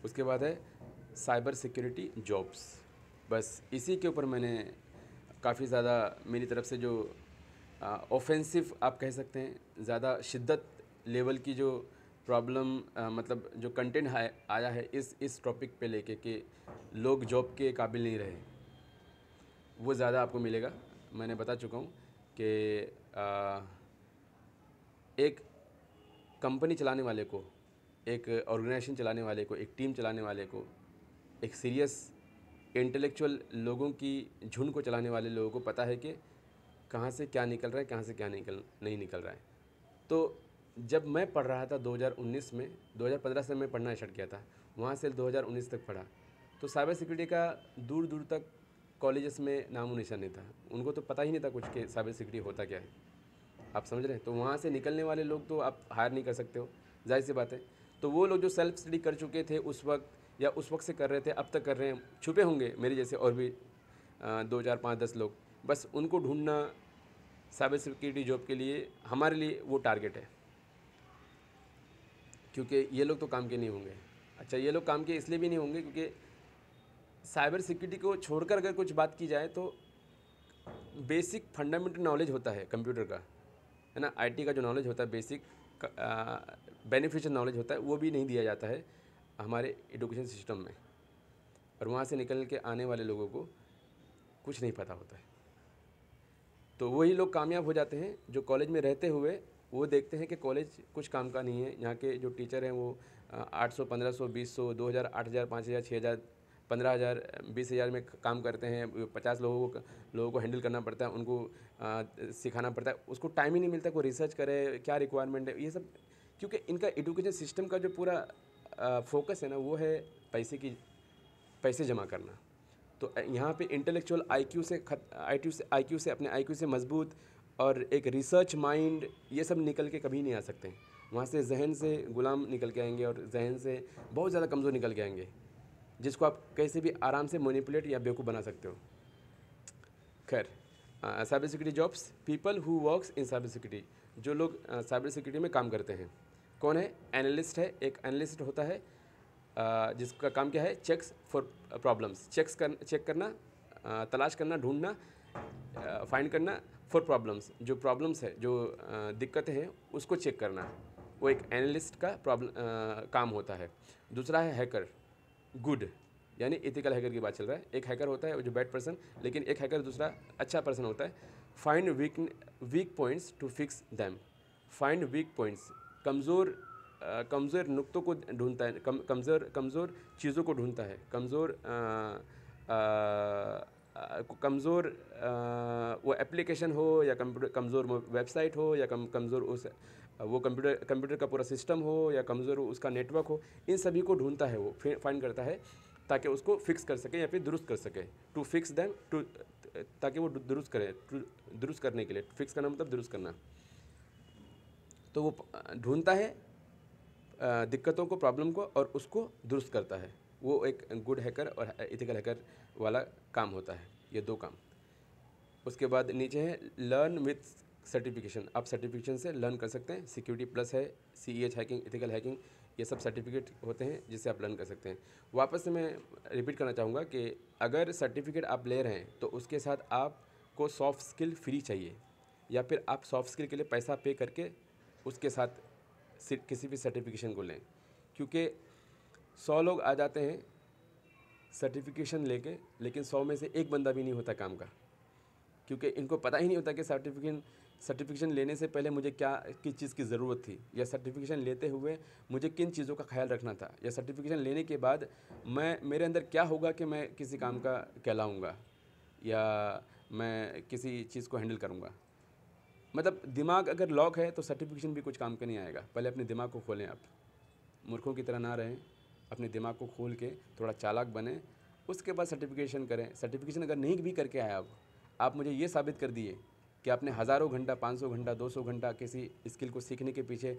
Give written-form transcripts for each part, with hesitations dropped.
उसके बाद है साइबर सिक्योरिटी जॉब्स। बस इसी के ऊपर मैंने काफ़ी ज़्यादा मेरी तरफ से जो ऑफेंसिव आप कह सकते हैं, ज़्यादा शिद्दत लेवल की जो प्रॉब्लम मतलब जो कंटेंट आया है इस टॉपिक पे लेके कि लोग जॉब के काबिल नहीं रहे, वो ज़्यादा आपको मिलेगा। मैंने बता चुका हूँ कि एक कंपनी चलाने वाले को, एक ऑर्गेनाइजेशन चलाने वाले को, एक टीम चलाने वाले को, एक सीरियस इंटेलेक्चुअल लोगों की झुंड को चलाने वाले लोगों को पता है कि कहाँ से क्या निकल रहा है, कहाँ से क्या नहीं निकल रहा है। तो जब मैं पढ़ रहा था 2019 में, 2015 से मैं पढ़ना स्टार्ट किया था, वहाँ से 2019 तक पढ़ा, तो साइबर सिक्योरिटी का दूर दूर तक कॉलेजेस में नामो निशान नहीं था। उनको तो पता ही नहीं था कुछ कि साइबर सिक्योरिटी होता क्या है, आप समझ रहे हैं। तो वहाँ से निकलने वाले लोग तो आप हायर नहीं कर सकते हो, जाहिर सी बात है। तो वो लोग जो सेल्फ स्टडी कर चुके थे उस वक्त, या उस वक्त से कर रहे थे, अब तक कर रहे हैं, छुपे होंगे मेरे जैसे और भी 2 4 5 10 लोग, बस उनको ढूंढना साइबर सिक्योरिटी जॉब के लिए हमारे लिए वो टारगेट है, क्योंकि ये लोग तो काम के नहीं होंगे। अच्छा, ये लोग काम के इसलिए भी नहीं होंगे क्योंकि साइबर सिक्योरिटी को छोड़कर अगर कुछ बात की जाए तो बेसिक फंडामेंटल नॉलेज होता है कंप्यूटर का, है ना, आईटी का जो नॉलेज होता है, बेसिक बेनिफिशियल नॉलेज होता है, वो भी नहीं दिया जाता है हमारे एजुकेशन सिस्टम में। और वहाँ से निकल के आने वाले लोगों को कुछ नहीं पता होता है। तो वही लोग कामयाब हो जाते हैं जो कॉलेज में रहते हुए वो देखते हैं कि कॉलेज कुछ काम का नहीं है, यहाँ के जो टीचर हैं वो 800 1500 2000 2000 8000 5000 6000 15000 20000 में काम करते हैं। 50 लोगों को हैंडल करना पड़ता है, उनको सिखाना पड़ता है, उसको टाइम ही नहीं मिलता कोई रिसर्च करे क्या रिक्वायरमेंट है ये सब, क्योंकि इनका एजुकेशन सिस्टम का जो पूरा फोकस है ना वो है पैसे जमा करना। तो यहाँ पे इंटेलेक्चुअल आईक्यू से अपने आईक्यू से मजबूत और एक रिसर्च माइंड, ये सब निकल के कभी नहीं आ सकते। वहाँ से जहन से गुलाम निकल के आएंगे और जहन से बहुत ज़्यादा कमज़ोर निकल के आएंगे, जिसको आप कैसे भी आराम से मैनिपुलेट या बेवकूफ़ बना सकते हो। खैर, cyber security jobs, people who works in cyber security, जो लोग साइबर सिक्योरिटी में काम करते हैं। कौन है? एनालिस्ट है। एक एनालिस्ट होता है जिसका काम क्या है? चेक्स फॉर प्रॉब्लम्स, चेक करना, तलाश करना, ढूंढना, फाइंड करना फॉर प्रॉब्लम्स, जो प्रॉब्लम्स है, जो दिक्कतें हैं उसको चेक करना, वो एक एनालिस्ट का काम होता है। दूसरा है हैकर, गुड, यानी इथिकल हैकर की बात चल रहा है। एक हैकर होता है जो बैड पर्सन, लेकिन एक हैकर दूसरा अच्छा पर्सन होता है। Find weak points to fix them, find weak points, कमज़ोर नुक्तों को ढूंढता है, कमज़ोर चीज़ों को ढूंढता है, कमज़ोर वो एप्लीकेशन हो या कमज़ोर वेबसाइट हो या कमज़ोर वो कंप्यूटर का पूरा सिस्टम हो या कमज़ोर उसका नेटवर्क हो, इन सभी को ढूंढता है, वो फाइंड करता है ताकि उसको फिक्स कर सके या फिर दुरुस्त कर सके। टू फिक्स दैम, टू, ताकि वो दुरुस्त करे, दुरुस्त करने के लिए, फिक्स करना मतलब दुरुस्त करना। तो वो ढूंढता है दिक्कतों को, प्रॉब्लम को, और उसको दुरुस्त करता है। वो एक गुड हैकर और इथिकल हैकर वाला काम होता है, ये दो काम। उसके बाद नीचे है लर्न विथ सर्टिफिकेशन, आप सर्टिफिकेशन से लर्न कर सकते हैं। सिक्योरिटी प्लस है, CEH हैकिंग, इथिकल हैकिंग, ये सब सर्टिफिकेट होते हैं जिससे आप लर्न कर सकते हैं। वापस से मैं रिपीट करना चाहूँगा कि अगर सर्टिफिकेट आप ले रहे हैं तो उसके साथ आपको सॉफ्ट स्किल फ्री चाहिए, या फिर आप सॉफ्ट स्किल के लिए पैसा पे करके उसके साथ किसी भी सर्टिफिकेशन को लें, क्योंकि 100 लोग आ जाते हैं सर्टिफिकेशन लेके, लेकिन 100 में से एक बंदा भी नहीं होता काम का, क्योंकि इनको पता ही नहीं होता कि सर्टिफिकेशन लेने से पहले मुझे किस चीज़ की ज़रूरत थी, या सर्टिफिकेशन लेते हुए मुझे किन चीज़ों का ख्याल रखना था, या सर्टिफिकेशन लेने के बाद मेरे अंदर क्या होगा कि मैं किसी काम का कहलाऊँगा या मैं किसी चीज़ को हैंडल करूँगा। मतलब दिमाग अगर लॉक है तो सर्टिफिकेशन भी कुछ काम का नहीं आएगा। पहले अपने दिमाग को खोलें, आप मूर्खों की तरह ना रहें, अपने दिमाग को खोल के थोड़ा चालाक बने, उसके बाद सर्टिफिकेशन करें। सर्टिफिकेशन अगर नहीं भी करके आए आप मुझे ये साबित कर दिए कि आपने हज़ारों घंटा, 500 घंटा, 200 घंटा किसी स्किल को सीखने के पीछे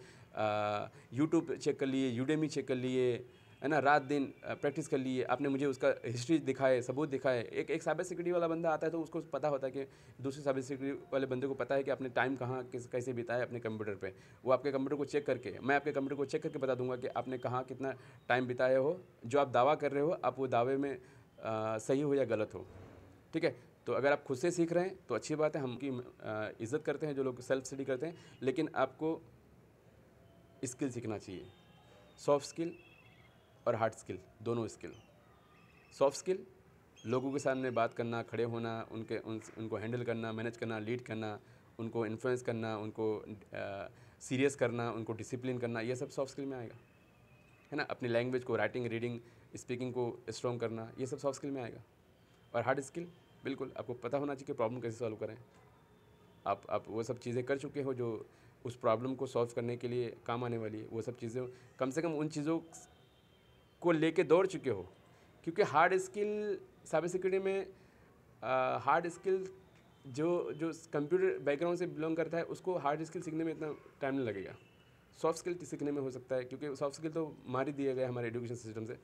यूट्यूब चेक कर लिए, यूडेमी चेक कर लिए, है ना, रात दिन प्रैक्टिस कर लिए, आपने मुझे उसका हिस्ट्री दिखाए, सबूत दिखाए। एक साइबर सिक्योरिटी वाला बंदा आता है तो उसको पता होता है कि दूसरे साइबर सिक्योरिटी वाले बंदे को पता है कि आपने टाइम कहाँ कैसे बिताया अपने कंप्यूटर पे। वो आपके कंप्यूटर को चेक करके, मैं आपके कंप्यूटर को चेक करके बता दूंगा कि आपने कहाँ कितना टाइम बिताए हो, जो आप दावा कर रहे हो आप वो दावे में सही हो या गलत हो। ठीक है, तो अगर आप खुद से सीख रहे हैं तो अच्छी बात है, हम की इज़्ज़त करते हैं जो लोग सेल्फ स्टडी करते हैं, लेकिन आपको स्किल सीखना चाहिए, सॉफ्ट स्किल और हार्ड स्किल, दोनों स्किल। सॉफ्ट स्किल लोगों के सामने बात करना, खड़े होना, उनको हैंडल करना, मैनेज करना, लीड करना, उनको इन्फ्लुएंस करना, उनको सीरियस करना, उनको डिसिप्लिन करना, ये सब सॉफ्ट स्किल में आएगा, है ना। अपनी लैंग्वेज को, राइटिंग, रीडिंग, स्पीकिंग को स्ट्रॉन्ग करना, ये सब सॉफ्ट स्किल में आएगा। और हार्ड स्किल बिल्कुल आपको पता होना चाहिए कि प्रॉब्लम कैसे सॉल्व करें। आप वो सब चीज़ें कर चुके हो जो उस प्रॉब्लम को सॉल्व करने के लिए काम आने वाली है, वो सब चीज़ें कम से कम उन चीज़ों को लेके दौड़ चुके हो। क्योंकि हार्ड स्किल साइबर सिक्योरिटी में हार्ड स्किल जो जो कंप्यूटर बैकग्राउंड से बिलोंग करता है उसको हार्ड स्किल सीखने में इतना टाइम नहीं लगेगा। सॉफ्ट स्किल सीखने में हो सकता है, क्योंकि सॉफ्ट स्किल तो मार ही दिया गया हमारे एजुकेशन सिस्टम से।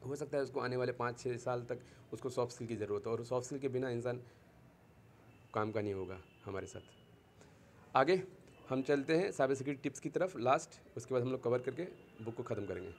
हो सकता है उसको आने वाले 5-6 साल तक उसको सॉफ्ट स्किल की ज़रूरत है, और सॉफ्ट स्किल के बिना इंसान काम का नहीं होगा हमारे साथ। आगे हम चलते हैं साइबर सिक्योरिटी टिप्स की तरफ लास्ट, उसके बाद हम लोग कवर करके बुक को ख़त्म करेंगे।